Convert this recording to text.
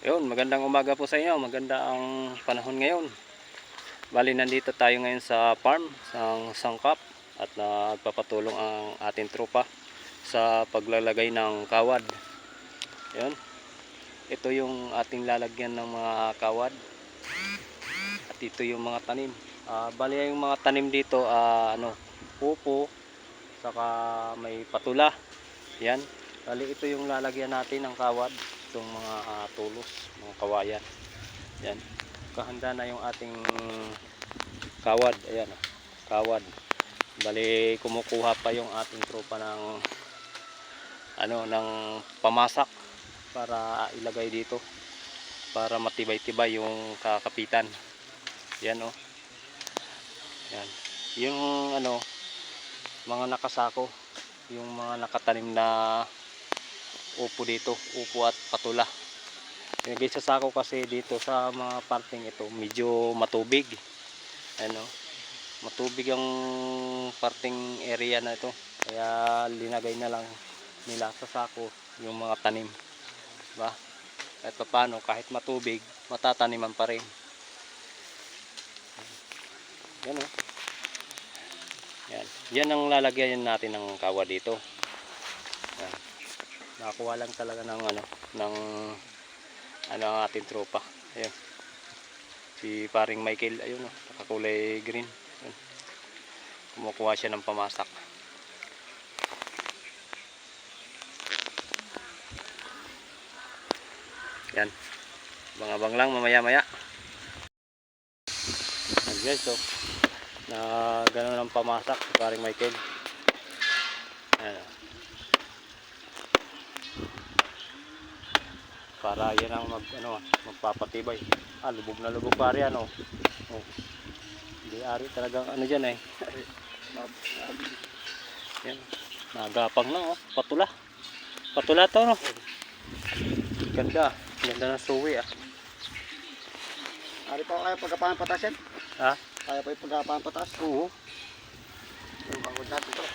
Yun, magandang umaga po sa inyo. Maganda ang panahon ngayon. Bali, nandito tayo ngayon sa farm, sa sangkap, at nagpapatulong ang ating tropa sa paglalagay ng kawad. Yun. Ito yung ating lalagyan ng mga kawad. At ito yung mga tanim. Bali, yung mga tanim dito, pupo, saka may patula. Yan. Bali, ito yung lalagyan natin ng kawad. Itong mga tulos, mga kawayan. Yan. Kahanda na yung ating kawad. Ayan, kawad. Bali, kumukuha pa yung ating tropa ng ng pamasak para ilagay dito para matibay-tibay yung kakapitan. Yan, oh. Yan. Yung mga nakasako, yung mga nakatanim na upo dito, upo at patula. Ilagay sa sako kasi dito sa mga parting ito medyo matubig. Matubig ang parting area na ito. Kaya linagay na lang nila sa sako yung mga tanim. Diba? Kahit paano, kahit matubig, matataniman pa rin. Yan, oh. Yan. Yan ang lalagyan natin ng kawad dito. Yan. Nakakuha lang talaga ng ang ating tropa. Ayun. Si paring Michael, ayun, oh, nakakulay green. Ayun. Kumukuha siya ng pamasak. Yan. Abang-abang lang mamaya-maya. Guys, so na gano'n ang pamasak si paring Michael. Ayan. Para yan ang magpapatibay. Lubog na lubog pare, ano. Oh. Hindi ari talagang diyan eh. Yan. Nagapang lang, oh. Patula. Patula to, no. Ganda. Ganda ng suwi, ah. Ari pa kaya pagkapahan patas yan? Ha? Kaya pa yung pagkapahan patas? Oo. Yung bangod natin to.